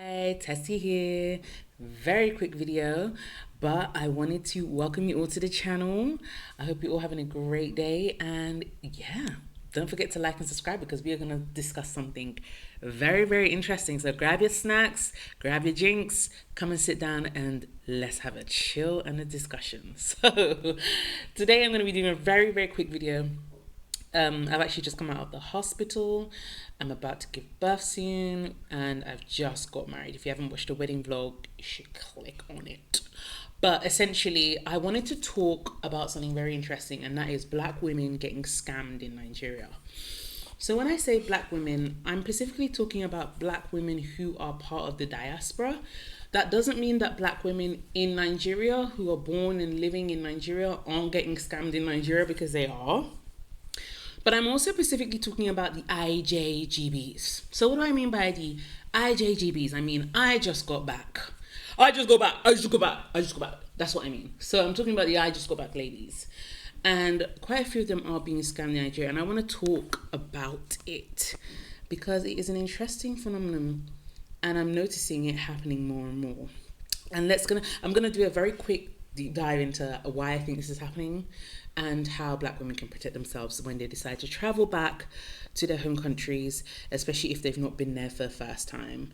Hi, Tessie here. Very quick video, but I wanted to welcome you all to the channel. I hope you're all having a great day, and yeah, don't forget to like and subscribe because we are going to discuss something very interesting. So grab your snacks, grab your drinks, come and sit down and let's have a chill and a discussion. So today I'm going to be doing a very quick video. I've actually just come out of the hospital. I'm about to give birth soon, and I've just got married. If you haven't watched the wedding vlog, you should click on it. But essentially, I wanted to talk about something very interesting, and that is black women getting scammed in Nigeria. So when I say black women, I'm specifically talking about black women who are part of the diaspora. That doesn't mean that black women in Nigeria who are born and living in Nigeria aren't getting scammed in Nigeria, because they are. But I'm also specifically talking about the IJGBs. So what do I mean by the IJGBs? I mean, I just got back. That's what I mean. So I'm talking about the I just got back ladies. And quite a few of them are being scammed in Nigeria. And I want to talk about it because it is an interesting phenomenon. And I'm noticing it happening more and more. And I'm gonna do a very quick deep dive into why I think this is happening and how black women can protect themselves when they decide to travel back to their home countries, especially if they've not been there for the first time.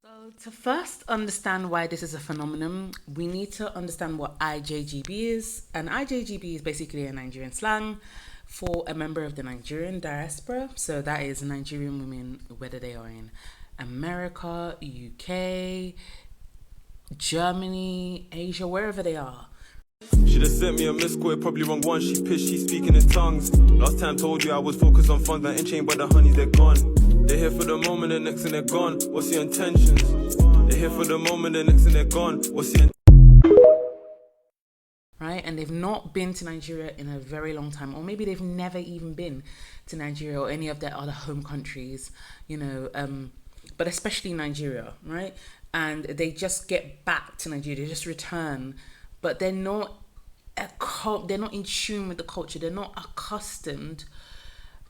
So to first understand why this is a phenomenon, we need to understand what I.J.G.B is. And I.J.G.B is basically a Nigerian slang for a member of the Nigerian diaspora. So that is Nigerian women, whether they are in America, UK, Germany, Asia, wherever they are. She just sent me a missed call, probably wrong one. She pissed, she speaking in tongues. Last time told you I was focused on funds, that ain't chain, but the honeys, they're gone. They're here for the moment, the next and they're gone. What's your intentions? They're here for the moment, the next and they're gone. What's your Right? And they've not been to Nigeria in a very long time, or maybe they've never even been to Nigeria or any of their other home countries, but especially Nigeria, right? And they just get back to Nigeria, they just return, but they're not in tune with the culture. They're not accustomed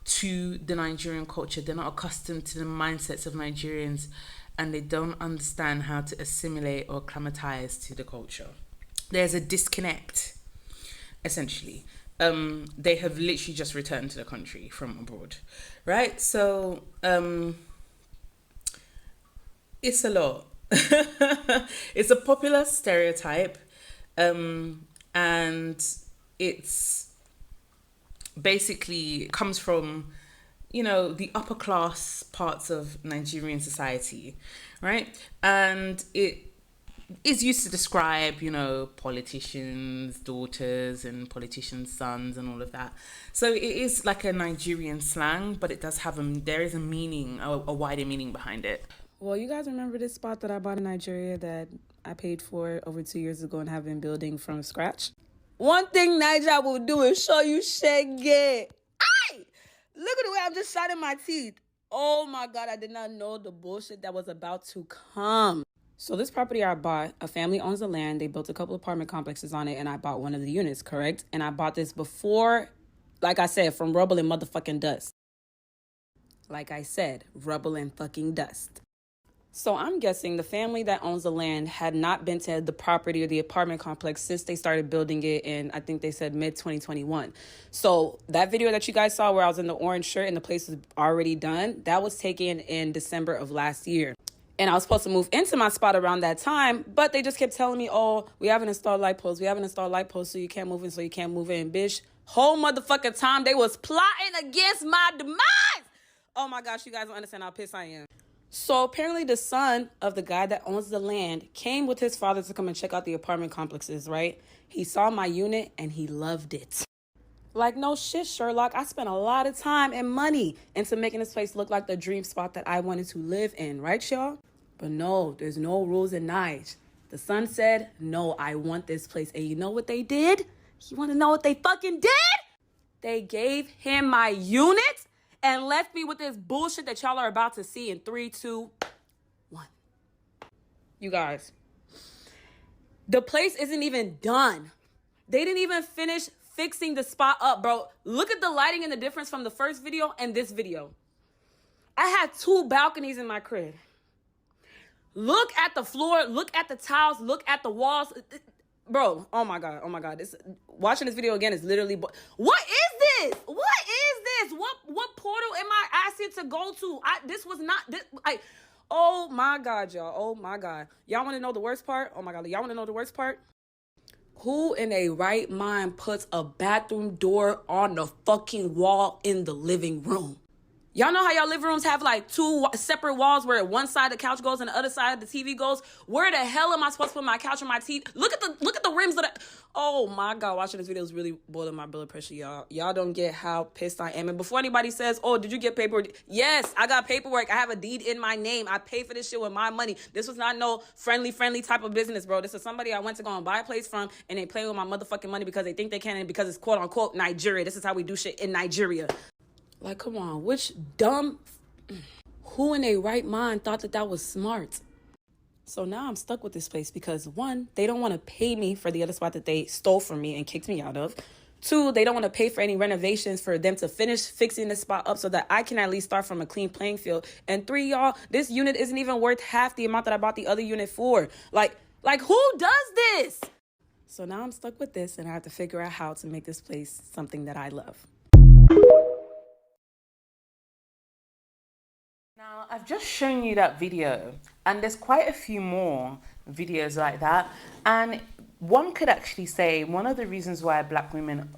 to the Nigerian culture. They're not accustomed to the mindsets of Nigerians, and they don't understand how to assimilate or acclimatize to the culture. There's a disconnect, essentially. They have literally just returned to the country from abroad, right? So it's a lot. It's a popular stereotype, and it's basically comes from the upper class parts of Nigerian society, right? And it is used to describe politicians' daughters and politicians' sons and all of that. So it is like a Nigerian slang, but it does have there is a meaning, a wider meaning behind it. Well, you guys remember this spot that I bought in Nigeria that I paid for over 2 years ago and have been building from scratch? One thing Nigeria will do is show you shege. Aye! Look at the way I'm just shining my teeth. Oh my God, I did not know the bullshit that was about to come. So this property I bought, a family owns the land. They built a couple apartment complexes on it, and I bought one of the units, correct? And I bought this before, like I said, from rubble and motherfucking dust. Like I said, rubble and fucking dust. So I'm guessing the family that owns the land had not been to the property or the apartment complex since they started building it in, I think they said mid-2021. So that video that you guys saw where I was in the orange shirt and the place was already done, that was taken in December of last year. And I was supposed to move into my spot around that time, but they just kept telling me, oh, we haven't installed light posts. We haven't installed light posts, so you can't move in, so you can't move in. Bitch, whole motherfucking time they was plotting against my demise. Oh my gosh, you guys don't understand how pissed I am. So apparently the son of the guy that owns the land came with his father to come and check out the apartment complexes, right? He saw my unit and he loved it. Like, no shit, Sherlock. I spent a lot of time and money into making this place look like the dream spot that I wanted to live in, right, y'all? But no, there's no rules in Nige. The son said, no, I want this place. And you know what they did? You want to know what they fucking did? They gave him my unit and left me with this bullshit that y'all are about to see in 3, 2, 1. You guys, the place isn't even done. They didn't even finish fixing the spot up, bro. Look at the lighting and the difference from the first video and this video. I had 2 balconies in my crib. Look at the floor, look at the tiles, look at the walls. Bro, oh my God. Watching this video again is literally, what is this? What portal am I asking to go to? This was not, oh my God, y'all. Oh my God. Y'all want to know the worst part? Oh my God. Y'all want to know the worst part? Who in a right mind puts a bathroom door on the fucking wall in the living room? Y'all know how y'all living rooms have like two separate walls where one side the couch goes and the other side the TV goes? Where the hell am I supposed to put my couch and my TV? Look at the rims of that. Oh my God, watching this video is really boiling my blood pressure, y'all. Y'all don't get how pissed I am. And before anybody says, oh, did you get paperwork? Yes, I got paperwork. I have a deed in my name. I pay for this shit with my money. This was not no friendly type of business, bro. This is somebody I went to go and buy a place from, and they play with my motherfucking money because they think they can and because it's quote unquote Nigeria. This is how we do shit in Nigeria. Like, come on, who in their right mind thought that was smart? So now I'm stuck with this place because 1, they don't want to pay me for the other spot that they stole from me and kicked me out of. 2, they don't want to pay for any renovations for them to finish fixing the spot up so that I can at least start from a clean playing field. And 3, y'all, this unit isn't even worth half the amount that I bought the other unit for. Like who does this? So now I'm stuck with this and I have to figure out how to make this place something that I love. Now, I've just shown you that video, and there's quite a few more videos like that. And one could actually say one of the reasons why black women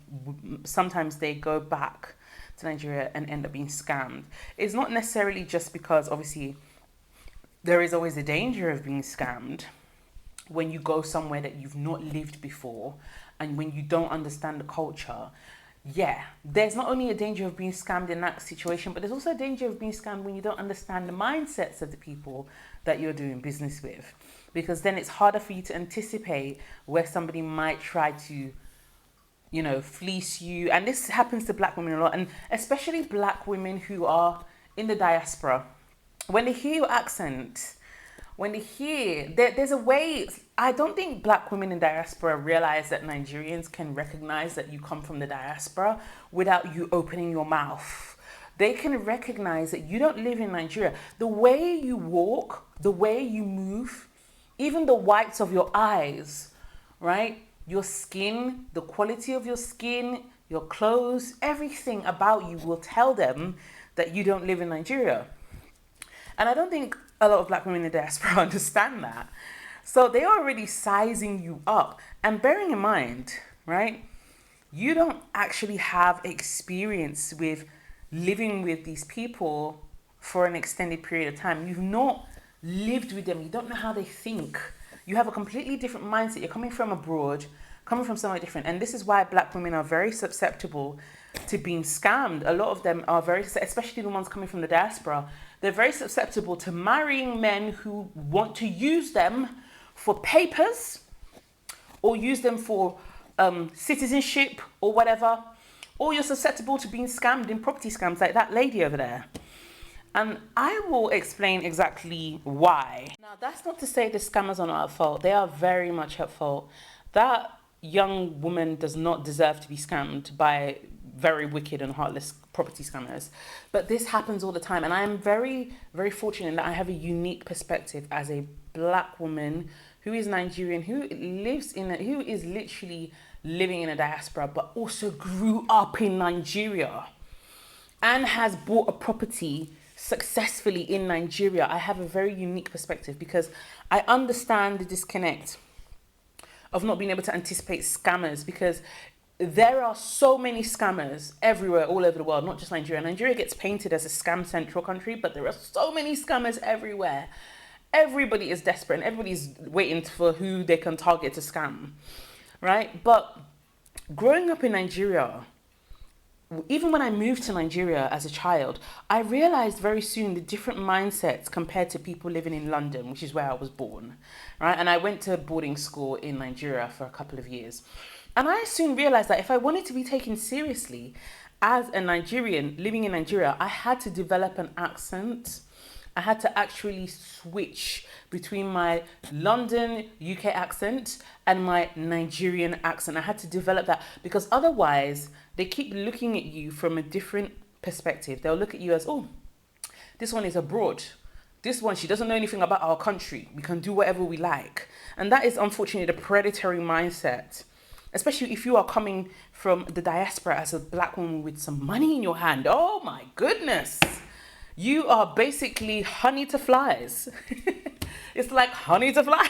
sometimes they go back to Nigeria and end up being scammed is not necessarily just because obviously there is always a danger of being scammed when you go somewhere that you've not lived before and when you don't understand the culture. Yeah, there's not only a danger of being scammed in that situation, but there's also a danger of being scammed when you don't understand the mindsets of the people that you're doing business with. Because then it's harder for you to anticipate where somebody might try to, fleece you. And this happens to black women a lot, and especially black women who are in the diaspora. When they hear your accent, there's a way. I don't think black women in diaspora realize that Nigerians can recognize that you come from the diaspora without you opening your mouth. They can recognize that you don't live in Nigeria. The way you walk, the way you move, even the whites of your eyes, right? Your skin, the quality of your skin, your clothes, everything about you will tell them that you don't live in Nigeria. And I don't think a lot of black women in the diaspora understand that. So they're already sizing you up. And bearing in mind, right, you don't actually have experience with living with these people for an extended period of time. You've not lived with them. You don't know how they think. You have a completely different mindset. You're coming from abroad, coming from somewhere different. And this is why black women are very susceptible to being scammed. A lot of them are especially the ones coming from the diaspora, they're very susceptible to marrying men who want to use them for papers or use them for citizenship or whatever. Or you're susceptible to being scammed in property scams like that lady over there. And I will explain exactly why. Now, that's not to say the scammers are not at fault. They are very much at fault. That young woman does not deserve to be scammed by very wicked and heartless property scammers. But this happens all the time. And I am very, very fortunate that I have a unique perspective as a black woman who is Nigerian, who is literally living in a diaspora, but also grew up in Nigeria and has bought a property successfully in Nigeria. I have a very unique perspective because I understand the disconnect of not being able to anticipate scammers, because there are so many scammers everywhere, all over the world, not just Nigeria. Nigeria gets painted as a scam central country, but there are so many scammers everywhere. Everybody is desperate and everybody's waiting for who they can target to scam, right? But growing up in Nigeria, even when I moved to Nigeria as a child, I realized very soon the different mindsets compared to people living in London, which is where I was born, right? And I went to boarding school in Nigeria for a couple of years. And I soon realized that if I wanted to be taken seriously as a Nigerian living in Nigeria, I had to develop an accent. I had to actually switch between my London, UK accent and my Nigerian accent. I had to develop that because otherwise they keep looking at you from a different perspective. They'll look at you as, oh, this one is abroad. This one, she doesn't know anything about our country. We can do whatever we like. And that is unfortunately the predatory mindset. Especially if you are coming from the diaspora as a black woman with some money in your hand. Oh my goodness. You are basically honey to flies. It's like honey to flies.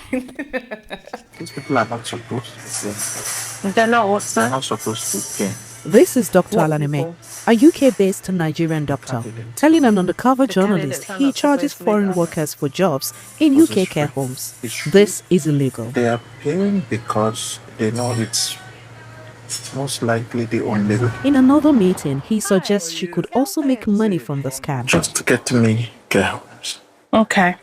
These people are not supposed to. They're not what, sir? They're not supposed to care. This is Dr. Alaneme, a UK-based Nigerian doctor, telling an undercover journalist he charges foreign workers for jobs in UK care homes. This is illegal. They are paying because they know it's most likely the only way. In another meeting, he suggests she could also make money from the scam. Just to get me care homes. Okay.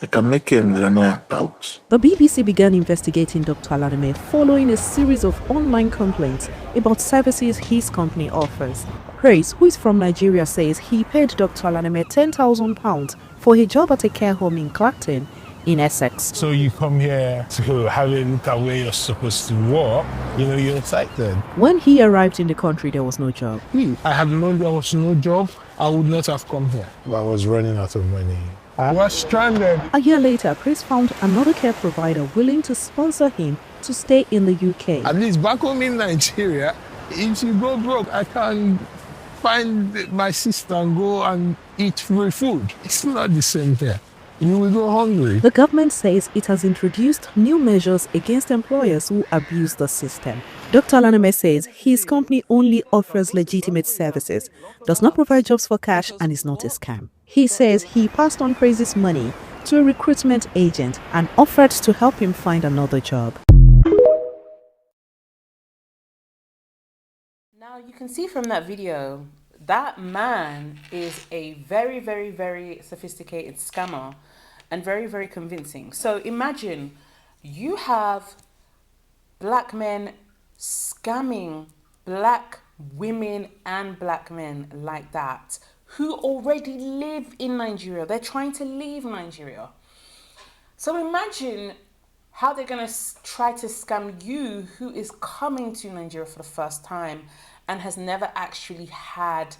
I can make it in the near about. The BBC began investigating Dr. Alaneme following a series of online complaints about services his company offers. Grace, who is from Nigeria, says he paid Dr. Alaneme £10,000 for a job at a care home in Clacton, in Essex. So you come here to have a look at where you're supposed to work, you're excited. When he arrived in the country, there was no job. I had known there was no job, I would not have come here. I was running out of money. I was stranded. A year later, Chris found another care provider willing to sponsor him to stay in the UK. At least back home in Nigeria, if you go broke, I can find my sister and go and eat free food. It's not the same here. You will go hungry. The government says it has introduced new measures against employers who abuse the system. Dr. Alaneme says his company only offers legitimate services, does not provide jobs for cash, and is not a scam. He says he passed on Crazy's money to a recruitment agent and offered to help him find another job. Now you can see from that video, that man is a very, very, very sophisticated scammer and very, very convincing. So imagine you have black men scamming black women and black men like that, who already live in Nigeria. They're trying to leave Nigeria. So imagine how they're going to try to scam you, who is coming to Nigeria for the first time and has never actually had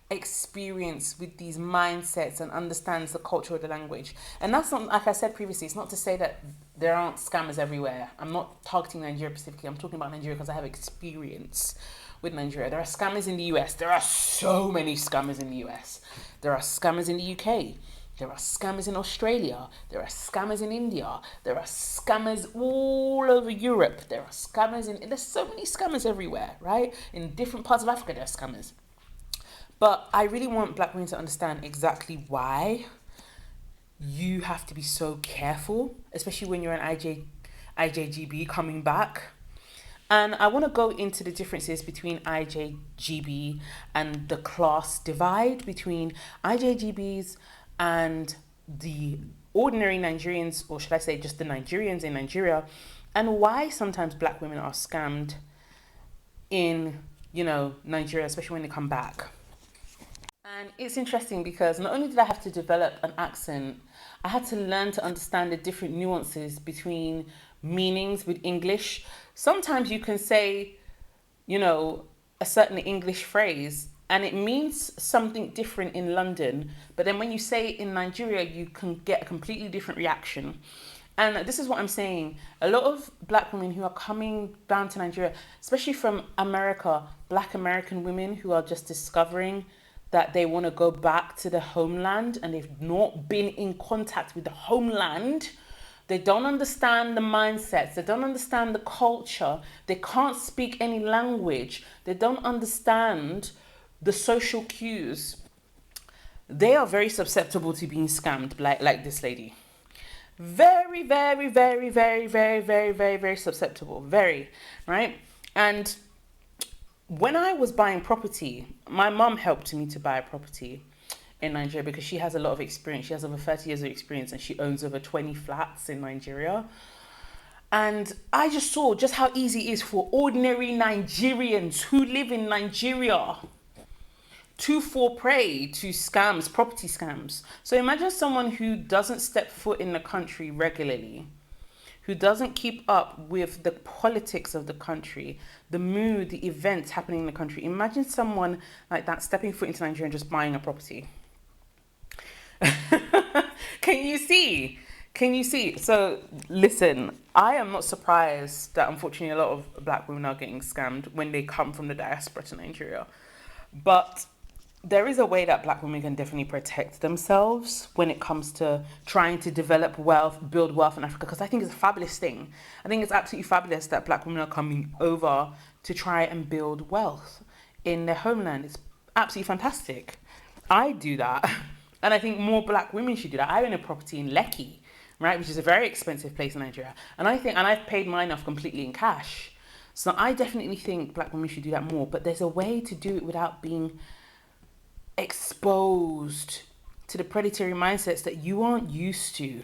experience with these mindsets and understands the culture of the language. And that's not, like I said previously, it's not to say that there aren't scammers everywhere. I'm not targeting Nigeria specifically. I'm talking about Nigeria because I have experience with Nigeria. There are scammers in the US. There are so many scammers in the US. There are scammers in the UK. There are scammers in Australia. There are scammers in India. There are scammers all over Europe. There are scammers there's so many scammers everywhere, right? In different parts of Africa, there are scammers. But I really want black women to understand exactly why you have to be so careful, especially when you're an IJGB coming back. And I want to go into the differences between I.J.G.B and the class divide between IJGBs and the ordinary Nigerians, or should I say just the Nigerians in Nigeria, and why sometimes black women are scammed in, Nigeria, especially when they come back. And it's interesting because not only did I have to develop an accent, I had to learn to understand the different nuances between meanings with English. Sometimes you can say, a certain English phrase and it means something different in London, but then when you say it in Nigeria, you can get a completely different reaction. And this is what I'm saying. A lot of black women who are coming down to Nigeria, especially from America, black American women who are just discovering that they want to go back to the homeland and they've not been in contact with the homeland. They don't understand the mindsets. They don't understand the culture. They can't speak any language. They don't understand the social cues. They are very susceptible to being scammed, like this lady. Very, very, very, very, very, very, very, very susceptible. Very, right? And when I was buying property, my mom helped me to buy a property in Nigeria because she has a lot of experience. She has over 30 years of experience and she owns over 20 flats in Nigeria. And I just saw just how easy it is for ordinary Nigerians who live in Nigeria to fall prey to scams, property scams. So imagine someone who doesn't step foot in the country regularly, who doesn't keep up with the politics of the country, the mood, the events happening in the country. Imagine someone like that stepping foot into Nigeria and just buying a property. Can you see? Can you see? So listen, I am not surprised that unfortunately a lot of black women are getting scammed when they come from the diaspora to Nigeria. But there is a way that black women can definitely protect themselves when it comes to trying to develop wealth, build wealth in Africa, because I think it's a fabulous thing. I think it's absolutely fabulous that black women are coming over to try and build wealth in their homeland. It's absolutely fantastic. I do that. And I think more black women should do that. I own a property in Lekki, right, which is a very expensive place in Nigeria. And I've paid mine off completely in cash. So I definitely think black women should do that more. But there's a way to do it without being exposed to the predatory mindsets that you aren't used to.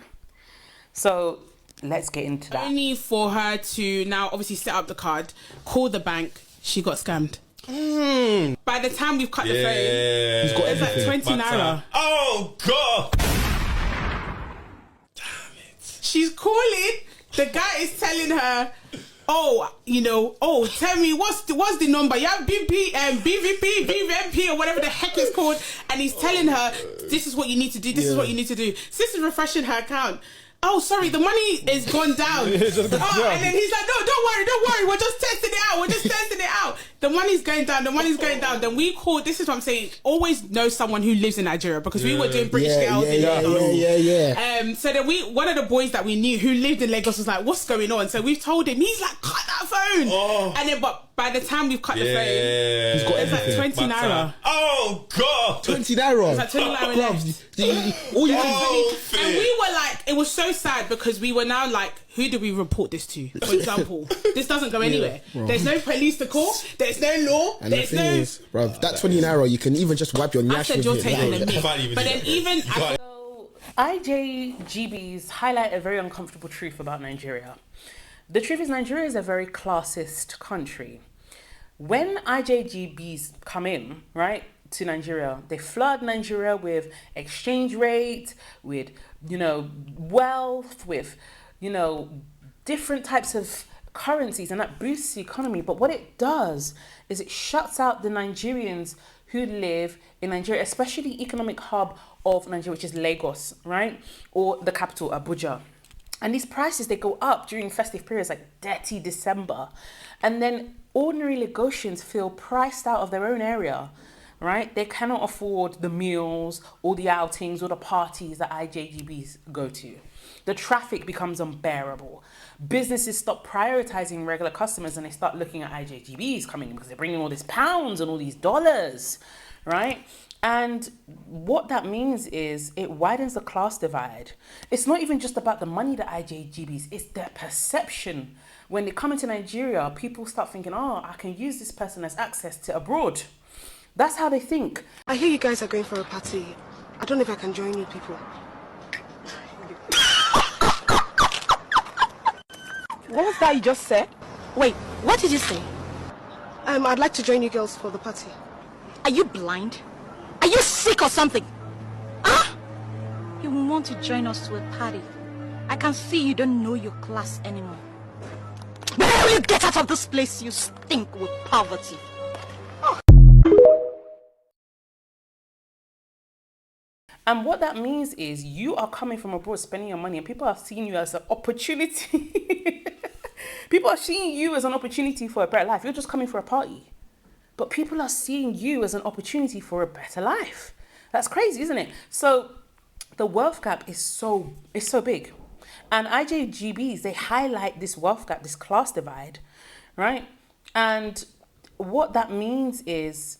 So let's get into that. Only for her to now obviously set up the card, call the bank, she got scammed. By the time we've cut the phone, He's got it's like 20 naira. Oh God! She's calling. The guy is telling her, tell me what's the number? You have BVP, VVMP, or whatever the heck it's called. And he's telling her, this is what you need to do. This is what you need to do. Sis is refreshing her account. Oh, sorry, the money is gone down. And then he's like, no, don't worry. We're just testing it out. The money's going down. Then we called, this is what I'm saying, always know someone who lives in Nigeria, because we were doing British girls. So then one of the boys that we knew who lived in Lagos was like, what's going on? So we've told him, he's like, cut that phone. And then, but by the time we've cut the phone, He's got it's like 20 naira. Oh God! 20 naira. It's like 20 naira left. And we were like, it was so sad because we were now like, who do we report this to? For example, this doesn't go anywhere. There's no police to call. There's no law. And the thing is, bro, that 20 naira, you can even just wipe your I nyash said with you're it. taking a mic. But then even So IJGBs highlight a very uncomfortable truth about Nigeria. The truth is Nigeria is a very classist country. When IJGBs come in, right, to Nigeria, they flood Nigeria with exchange rate, with, wealth, with, different types of currencies, and that boosts the economy. But what it does is it shuts out the Nigerians who live in Nigeria, especially the economic hub of Nigeria, which is Lagos, right? Or the capital, Abuja. And these prices, they go up during festive periods like detty December. And then ordinary Lagosians feel priced out of their own area, right? They cannot afford the meals or the outings or the parties that IJGBs go to. The traffic becomes unbearable. Businesses stop prioritizing regular customers and they start looking at IJGBs coming in because they're bringing all these pounds and all these dollars, right? And what that means is it widens the class divide. It's not even just about the money that IJGBs, it's their perception. When they come into Nigeria, people start thinking, I can use this person as access to abroad. That's how they think. I hear you guys are going for a party. I don't know if I can join you people. What was that you just said? Wait, what did you say? I'd like to join you girls for the party. Are you blind? Are you sick or something? Huh? You want to join us to a party? I can see you don't know your class anymore. When will you get out of this place? You stink with poverty. And what that means is you are coming from abroad, spending your money, and people are seeing you as an opportunity. People are seeing you as an opportunity for a better life. You're just coming for a party. But people are seeing you as an opportunity for a better life. That's crazy, isn't it? So the wealth gap is so big. And IJGBs, they highlight this wealth gap, this class divide, right? And what that means is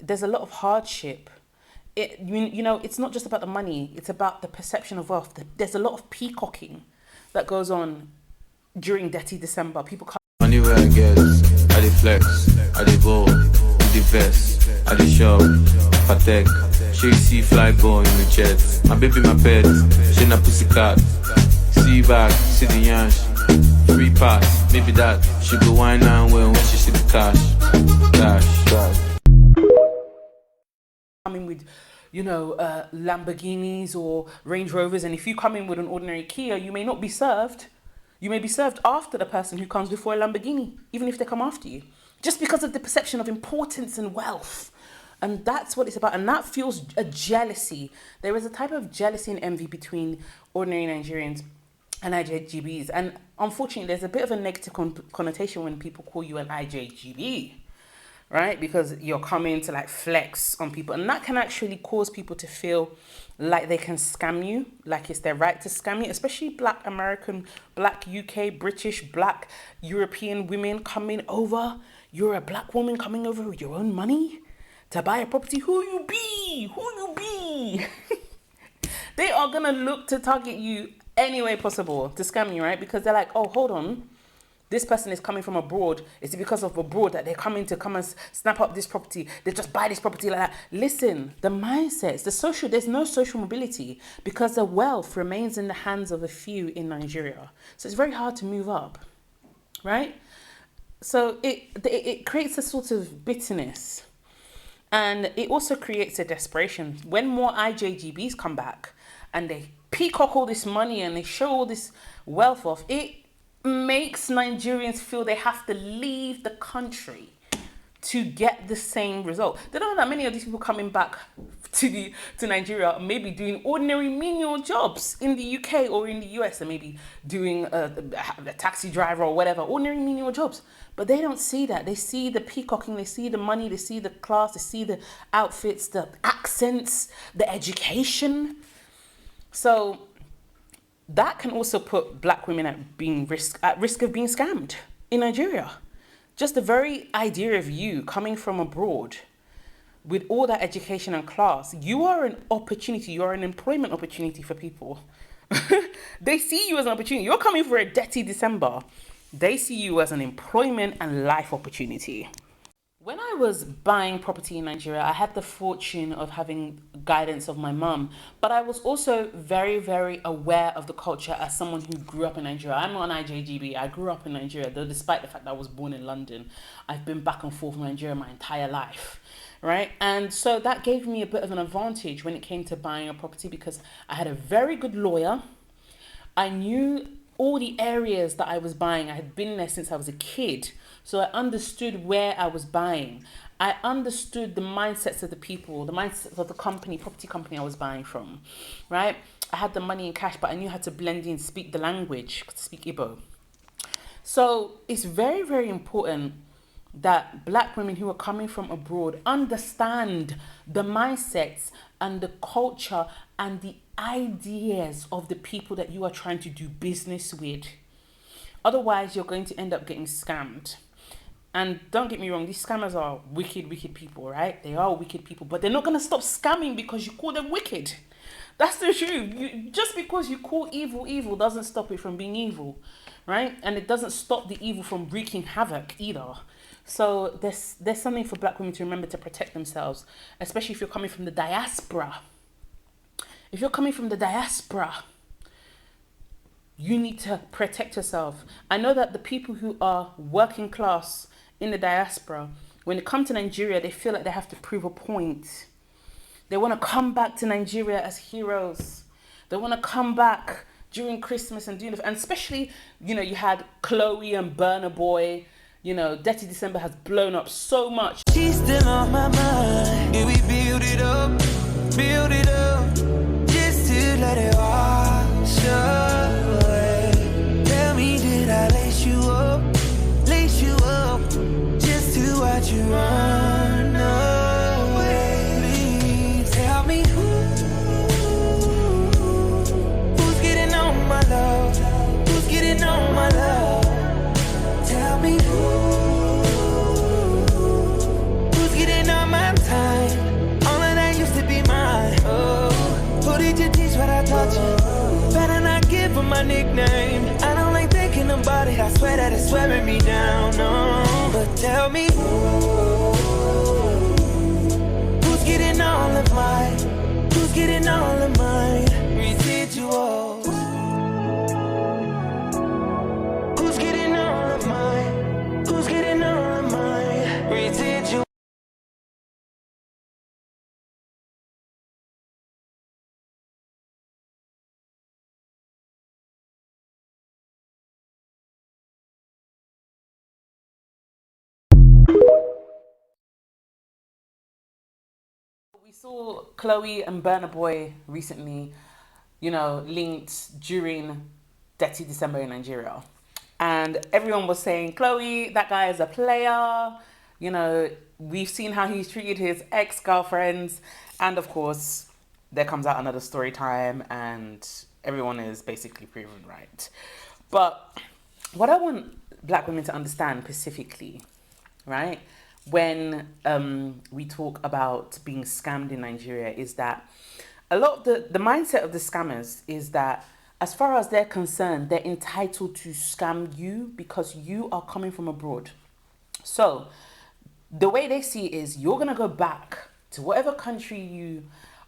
there's a lot of hardship. It's not just about the money. It's about the perception of wealth. There's a lot of peacocking that goes on during detty December. People come. Money where I get, I dey flex, I dey ball, the vest, I dey shop, Patek, she see fly boy in the jet. My baby, my pet, she na pussycat. See back, see the yansh, free pass, maybe that. She go wine and well when she see the cash. Coming with, Lamborghinis or Range Rovers, and if you come in with an ordinary Kia, you may not be served. You may be served after the person who comes before a Lamborghini, even if they come after you, just because of the perception of importance and wealth. And that's what it's about. And that fuels a jealousy. There is a type of jealousy and envy between ordinary Nigerians and IJGBs. And unfortunately, there's a bit of a negative connotation when people call you an IJGB, right? Because you're coming to like flex on people. And that can actually cause people to feel like they can scam you, like it's their right to scam you, especially Black American, Black UK, British, Black European women coming over. You're a Black woman coming over with your own money to buy a property. Who you be? Who you be? They are going to look to target you any way possible to scam you, right? Because they're like, oh, hold on. This person is coming from abroad. Is it because of abroad that they're coming to come and snap up this property? They just buy this property like that. Listen, the mindsets, there's no social mobility because the wealth remains in the hands of a few in Nigeria. So it's very hard to move up, right? So it creates a sort of bitterness. And it also creates a desperation. When more IJGBs come back and they peacock all this money and they show all this wealth off, it makes Nigerians feel they have to leave the country to get the same result. They don't know that many of these people coming back to Nigeria are maybe doing ordinary menial jobs in the UK or in the US, and maybe doing a taxi driver or whatever, ordinary menial jobs. But they don't see that. They see the peacocking, they see the money, they see the class, they see the outfits, the accents, the education. So that can also put Black women at risk of being scammed in Nigeria. Just the very idea of you coming from abroad with all that education and class, you are an opportunity, you are an employment opportunity for people. They see you as an opportunity. You're coming for a detty December. They see you as an employment and life opportunity. When I was buying property in Nigeria, I had the fortune of having guidance of my mum, but I was also very, very aware of the culture as someone who grew up in Nigeria. I'm not an IJGB. I grew up in Nigeria, though despite the fact that I was born in London, I've been back and forth from Nigeria my entire life, right? And so that gave me a bit of an advantage when it came to buying a property because I had a very good lawyer. I knew all the areas that I was buying. I had been there since I was a kid. So I understood where I was buying. I understood the mindsets of the people, the mindsets of the property company I was buying from, right? I had the money in cash, but I knew how to blend in, speak the language, speak Igbo. So it's very, very important that Black women who are coming from abroad understand the mindsets and the culture and the ideas of the people that you are trying to do business with. Otherwise, you're going to end up getting scammed. And don't get me wrong, these scammers are wicked, wicked people, right? They are wicked people, but they're not going to stop scamming because you call them wicked. That's the truth. Just because you call evil doesn't stop it from being evil, right? And it doesn't stop the evil from wreaking havoc either. So there's something for Black women to remember to protect themselves, especially if you're coming from the diaspora. If you're coming from the diaspora, you need to protect yourself. I know that the people who are working class in the diaspora, when they come to Nigeria, they feel like they have to prove a point. They want to come back to Nigeria as heroes. They want to come back during Christmas and do, and especially, you had Chloe and Burna Boy. Detty December has blown up so much. She's still on my mind. And we build it up, just to let it wash away. Tell me, did I lace you up, just to watch you run away? Please tell me who's getting on my love, who's getting on my love? Tell me who's getting on my time? All of that used to be mine. Oh, who did you teach what I taught you? Better not give them my nickname. I don't like thinking about it. I swear that it's wearing me down. No, but tell me who's getting all of mine? Who's getting all of mine? Residuals. Who's getting all of mine? Who's getting all of mine? Residuals. We saw Chloe and Burna Boy recently, you know, linked during Detty December in Nigeria. And everyone was saying, Chloe, that guy is a player. You know, we've seen how he's treated his ex-girlfriends. And of course, there comes out another story time and everyone is basically proven right. But what I want black women to understand specifically, right, when we talk about being scammed in Nigeria is that a lot of the mindset of the scammers is that as far as they're concerned, they're entitled to scam you because you are coming from abroad. So the way they see it is you're going to go back to whatever country you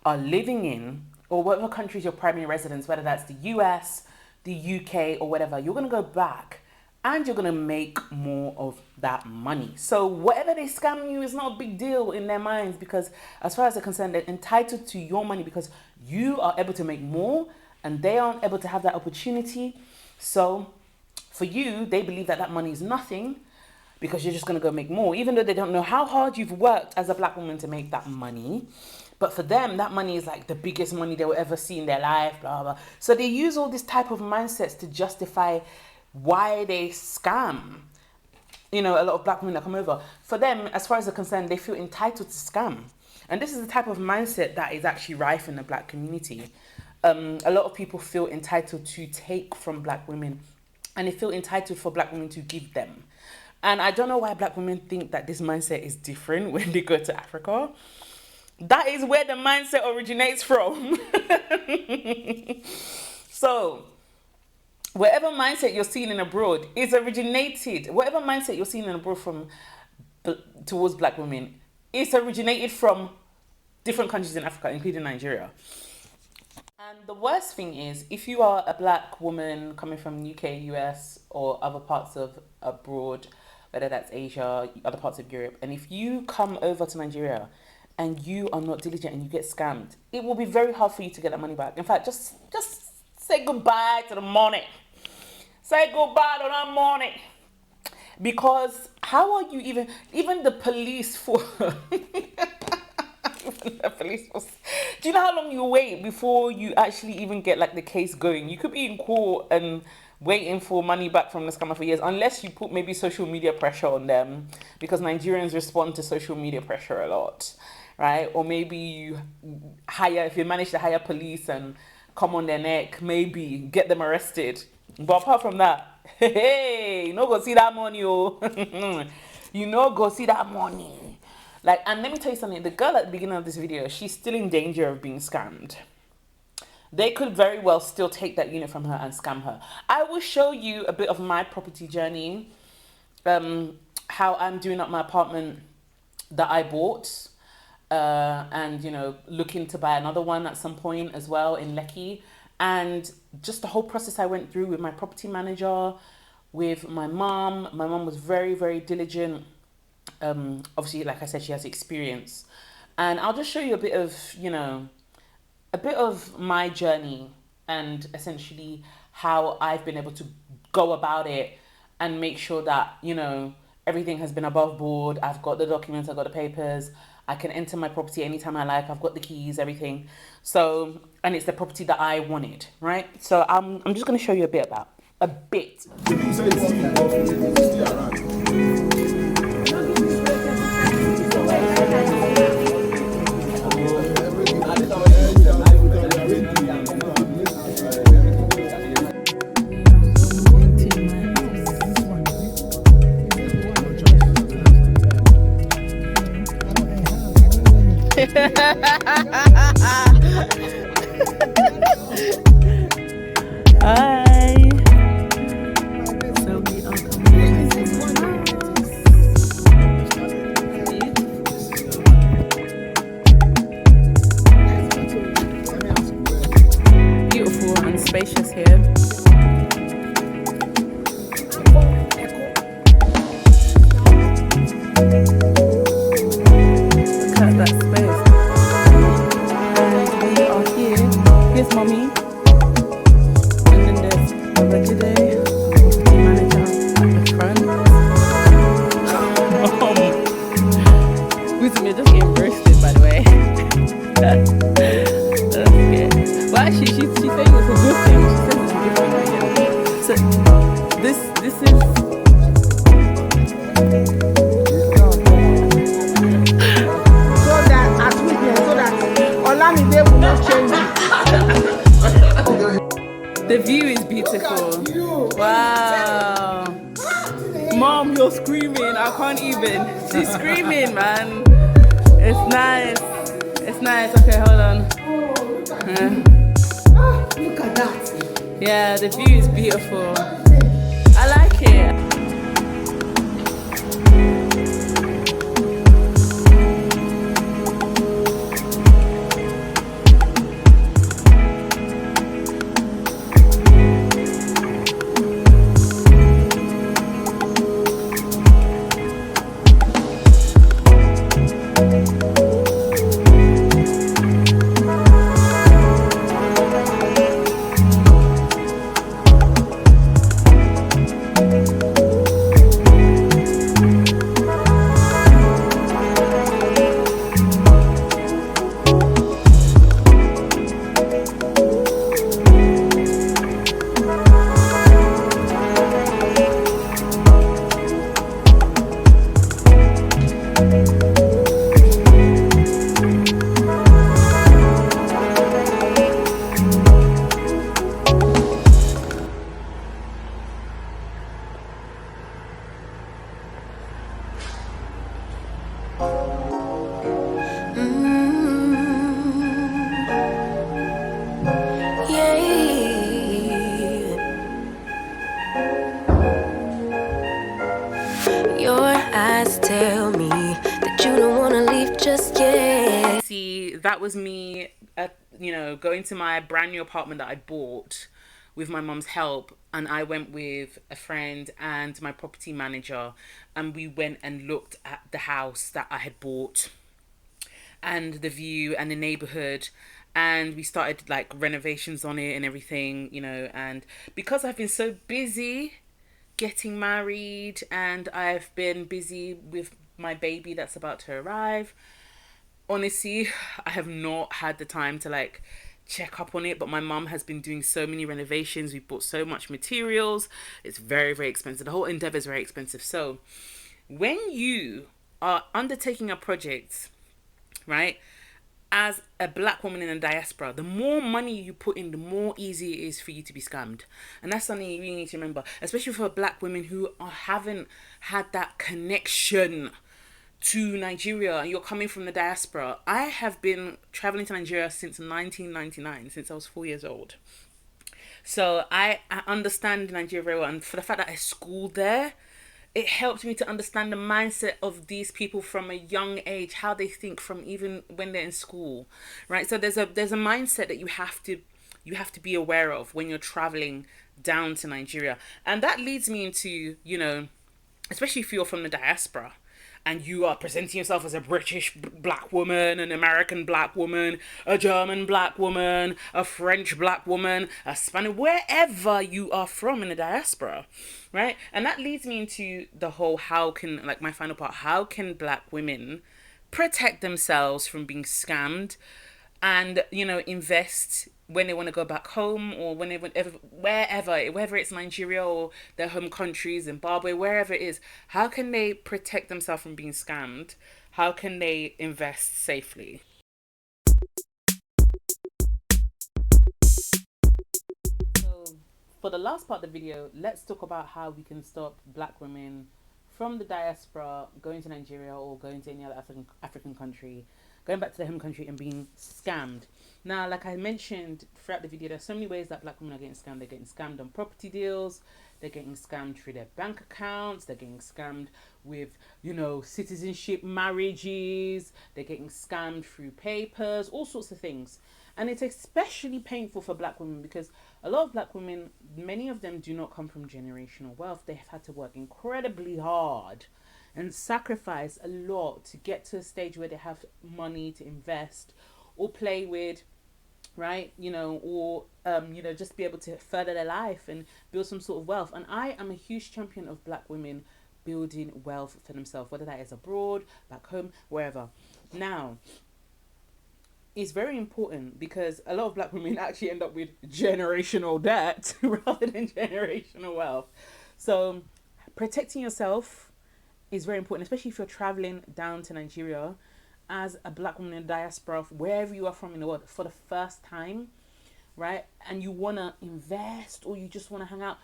are living in or whatever country is your primary residence, whether that's the US, the UK or whatever, you're going to go back and you're going to make more of that money. So whatever they scam you is not a big deal in their minds because as far as they're concerned, they're entitled to your money because you are able to make more and they aren't able to have that opportunity. So for you, they believe that that money is nothing because you're just going to go make more, even though they don't know how hard you've worked as a black woman to make that money. But for them, that money is like the biggest money they will ever see in their life, blah, blah. So they use all this type of mindsets to justify why they scam, you know, a lot of black women that come over. For them, as far as they're concerned, they feel entitled to scam. And this is the type of mindset that is actually rife in the black community. A lot of people feel entitled to take from black women and they feel entitled for black women to give them. And I don't know why black women think that this mindset is different when they go to Africa. That is where the mindset originates from. So whatever mindset you're seeing in abroad is originated, whatever mindset you're seeing in abroad from towards black women is originated from different countries in Africa, including Nigeria. And the worst thing is, if you are a black woman coming from UK, US, or other parts of abroad, whether that's Asia, other parts of Europe, and if you come over to Nigeria and you are not diligent and you get scammed, it will be very hard for you to get that money back. In fact, just say goodbye to the money. Say goodbye to that money. Because how are you even the police for... the police force. Do you know how long you wait before you actually even get like the case going? You could be in court and waiting for money back from the scammer for years, unless you put maybe social media pressure on them, because Nigerians respond to social media pressure a lot, right? Or maybe you if you manage to hire police and come on their neck, maybe get them arrested. But apart from that, hey, you no go see that money, oh. You no go see that money. Like, and let me tell you something, the girl at the beginning of this video, she's still in danger of being scammed. They could very well still take that unit from her and scam her. I will show you a bit of my property journey, how I'm doing up my apartment that I bought, and, you know, looking to buy another one at some point as well in Lekki. And just the whole process I went through with my property manager, with my mom. My mom was very, very diligent. Obviously, like I said, she has experience. And I'll just show you a bit of, you know, a bit of my journey and essentially how I've been able to go about it and make sure that, you know, everything has been above board. I've got the documents, I've got the papers. I can enter my property anytime I like. I've got the keys, everything. So, and it's the property that I wanted, right? So I'm just going to show you a bit about, a bit. Hi. So we are coming. Beautiful and spacious here. Look at that space. And we are here. Here's mommy. And then there's the regular property manager at the front. We're just getting roasted, by the way. actually, she's saying it's a good thing. She says it's a good thing. Yeah. So this is. So that as witness, so that Olamide will not change it. The view is beautiful. Wow. Mom, you're screaming. I can't even. She's screaming, man. It's nice. It's nice. Okay, hold on. Look at that. Yeah, the view is beautiful. I like it. Tell me that you don't want to leave just yet. See, that was me, going to my brand new apartment that I bought with my mom's help, and I went with a friend and my property manager, and we went and looked at the house that I had bought and the view and the neighborhood, and we started like renovations on it and everything, and because I've been so busy getting married and I've been busy with my baby that's about to arrive, honestly, I have not had the time to like check up on it. But my mum has been doing so many renovations. We bought so much materials. It's very, very expensive. The whole endeavor is very expensive. So when you are undertaking a project, right, as a black woman in a diaspora, the more money you put in, the more easy it is for you to be scammed. And that's something you really need to remember, especially for black women who haven't had that connection to Nigeria and you're coming from the diaspora. I have been traveling to Nigeria since 1999, since I was 4 years old. So I understand Nigeria very well. And for the fact that I schooled there, it helped me to understand the mindset of these people from a young age, how they think from even when they're in school, right? So there's a mindset that you have to be aware of when you're traveling down to Nigeria. And that leads me into, especially if you're from the diaspora and you are presenting yourself as a British black woman, an American black woman, a German black woman, a French black woman, a Spanish, wherever you are from in the diaspora, right? And that leads me into the whole my final part, how can black women protect themselves from being scammed and, invest when they want to go back home or wherever it's Nigeria or their home country, Zimbabwe, wherever it is. How can they protect themselves from being scammed? How can they invest safely? So for the last part of the video, let's talk about how we can stop black women from the diaspora going to Nigeria or going to any other African country, going back to their home country and being scammed. Now, like I mentioned throughout the video, there's so many ways that black women are getting scammed. They're getting scammed on property deals. They're getting scammed through their bank accounts. They're getting scammed with, citizenship marriages. They're getting scammed through papers, all sorts of things. And it's especially painful for black women because a lot of black women, many of them do not come from generational wealth. They have had to work incredibly hard and sacrifice a lot to get to a stage where they have money to invest or play with, right? Or just be able to further their life and build some sort of wealth. And I am a huge champion of black women building wealth for themselves, whether that is abroad, back home, wherever. Now, is very important because a lot of black women actually end up with generational debt rather than generational wealth. So protecting yourself is very important, especially if you're traveling down to Nigeria as a black woman in diaspora, wherever you are from in the world, for the first time, right? And you want to invest or you just want to hang out.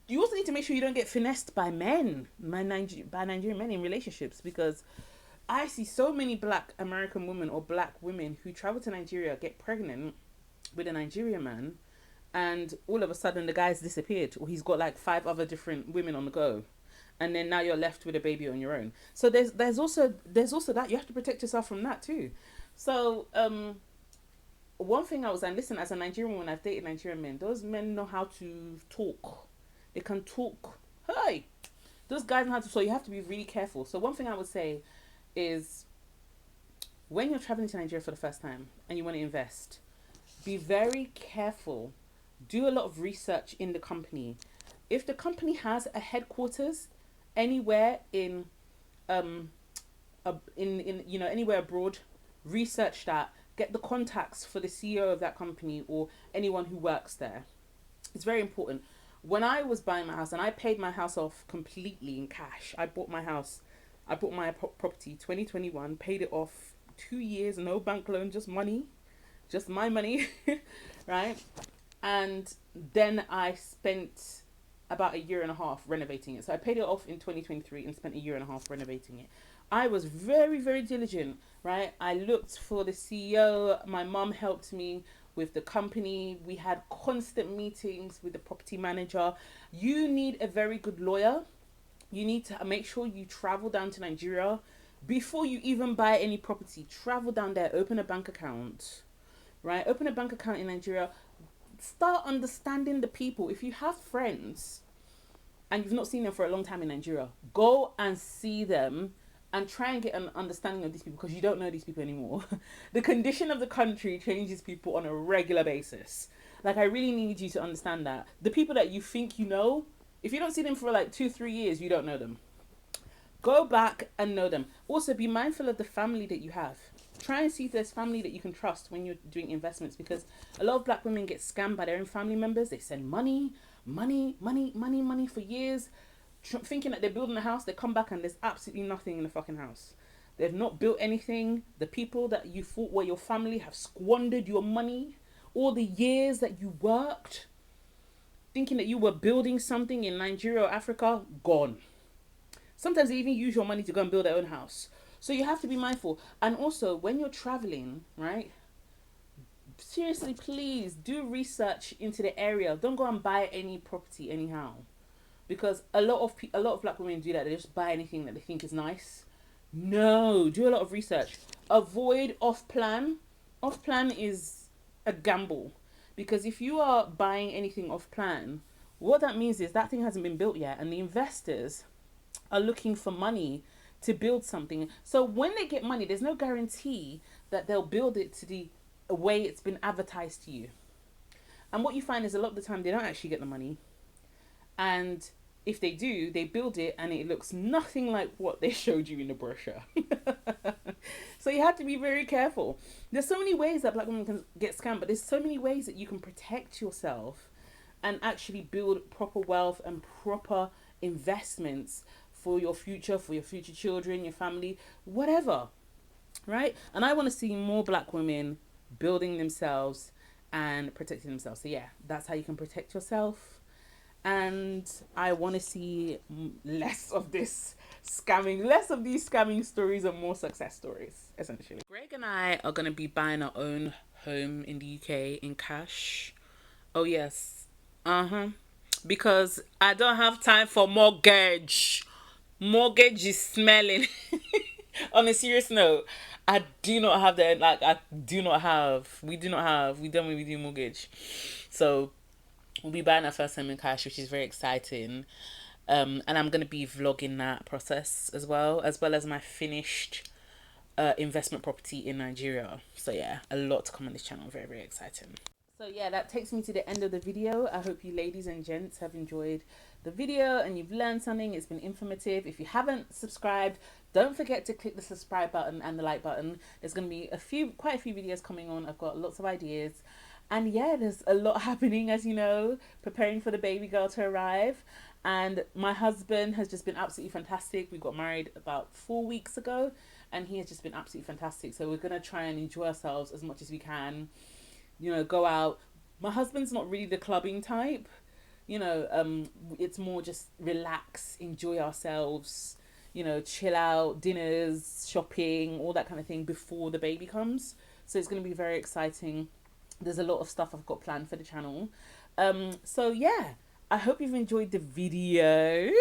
You also need to make sure you don't get finessed by men, by Nigerian men in relationships, because I see so many black American women or black women who travel to Nigeria, get pregnant with a Nigerian man, and all of a sudden the guy's disappeared, or he's got like 5 other different women on the go, and then now you're left with a baby on your own. So there's also that you have to protect yourself from that too. So one thing I was saying, listen, as a Nigerian woman, I've dated Nigerian men. Those men know how to talk. They can talk. Hey, those guys know how to. So you have to be really careful. So one thing I would say is, when you're traveling to Nigeria for the first time and you want to invest, be very careful. Do a lot of research in the company. If the company has a headquarters anywhere in anywhere abroad, research that. Get the contacts for the CEO of that company or anyone who works there. It's very important. When I was buying my house, and I paid my house off completely in cash. I bought my property 2021, paid it off 2 years, no bank loan, just money, just my money, right? And then I spent about 1.5 years renovating it. So I paid it off in 2023 and spent 1.5 years renovating it. I was very, very diligent, right? I looked for the CEO. My mom helped me with the company. We had constant meetings with the property manager. You need a very good lawyer. You need to make sure you travel down to Nigeria before you even buy any property. Travel down there, open a bank account, right? Open a bank account in Nigeria. Start understanding the people. If you have friends and you've not seen them for a long time in Nigeria, go and see them and try and get an understanding of these people, because you don't know these people anymore. The condition of the country changes people on a regular basis. Like, I really need you to understand that. The people that you think you know, if you don't see them for like 2-3 years, you don't know them. Go back and know them. Also, be mindful of the family that you have. Try and see if there's family that you can trust when you're doing investments, because a lot of black women get scammed by their own family members. They send money for years, thinking that they're building a house. They come back and there's absolutely nothing in the fucking house. They've not built anything. The people that you thought were your family have squandered your money. All the years that you worked thinking that you were building something in Nigeria or Africa, gone. Sometimes they even use your money to go and build their own house. So you have to be mindful. And also, when you're traveling, right, seriously, please do research into the area. Don't go and buy any property anyhow. Because a lot of black women do that. They just buy anything that they think is nice. No, do a lot of research. Avoid off-plan. Off-plan is a gamble. Because if you are buying anything off-plan, what that means is that thing hasn't been built yet. And the investors are looking for money to build something. So when they get money, there's no guarantee that they'll build it to the way it's been advertised to you. And what you find is a lot of the time they don't actually get the money. And if they do, they build it and it looks nothing like what they showed you in the brochure. So you have to be very careful. There's so many ways that black women can get scammed, but there's so many ways that you can protect yourself and actually build proper wealth and proper investments for your future children, your family, whatever, right? And I want to see more black women building themselves and protecting themselves. So yeah, that's how you can protect yourself. And I want to see less of this scamming, less of these scamming stories and more success stories, essentially. Greg and I are going to be buying our own home in the UK in cash. Oh, yes. Because I don't have time for mortgage. Mortgage is smelling. On a serious note, I do not have that. Like, we don't really do mortgage. So we'll be buying our first home in cash, which is very exciting. And I'm going to be vlogging that process as well as my finished investment property in Nigeria. So yeah, a lot to come on this channel. Very, very exciting. So yeah, that takes me to the end of the video. I hope you ladies and gents have enjoyed the video and you've learned something. It's been informative. If you haven't subscribed, don't forget to click the subscribe button and the like button. There's going to be quite a few videos coming on. I've got lots of ideas. And yeah, there's a lot happening, as you know, preparing for the baby girl to arrive. And my husband has just been absolutely fantastic. We got married about 4 weeks ago and he has just been absolutely fantastic. So we're going to try and enjoy ourselves as much as we can. You know, go out. My husband's not really the clubbing type. You know, it's more just relax, enjoy ourselves, you know, chill out, dinners, shopping, all that kind of thing before the baby comes. So it's going to be very exciting. There's a lot of stuff I've got planned for the channel. So yeah, I hope you've enjoyed the video.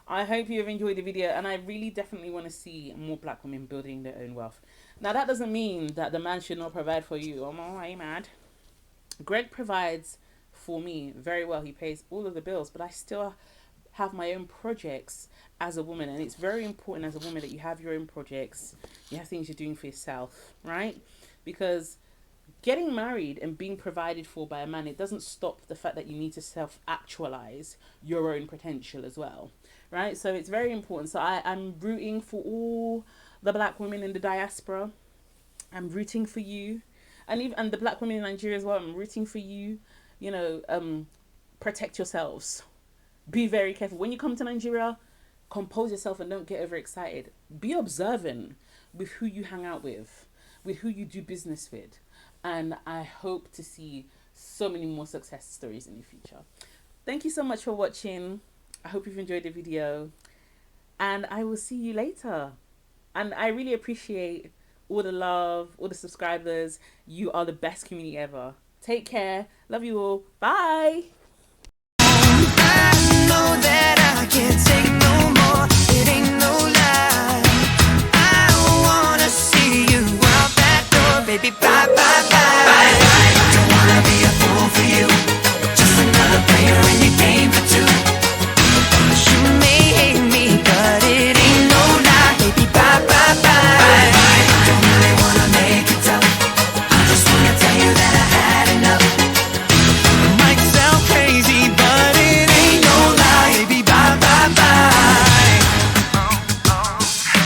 I hope you've enjoyed the video, and I really definitely want to see more black women building their own wealth. Now, that doesn't mean that the man should not provide for you. I'm all right, mad. Greg provides for me very well. He pays all of the bills, but I still have my own projects as a woman, and it's very important as a woman that you have your own projects. You have things you're doing for yourself, right? Because getting married and being provided for by a man, it doesn't stop the fact that you need to self-actualize your own potential as well, right? So it's very important. So I'm rooting for all the black women in the diaspora. I'm rooting for you, and the black women in Nigeria as well. I'm rooting for you. You know, protect yourselves. Be very careful when you come to Nigeria. Compose yourself and don't get overexcited. Be observant with who you hang out with who you do business with. And I hope to see so many more success stories in the future. Thank you so much for watching. I hope you've enjoyed the video, and I will see you later. And I really appreciate all the love, all the subscribers. You are the best community ever. Take care. Love you all. Bye. I know that I can't take no more. It ain't no lie. I wanna see you out that door, baby. Bye bye.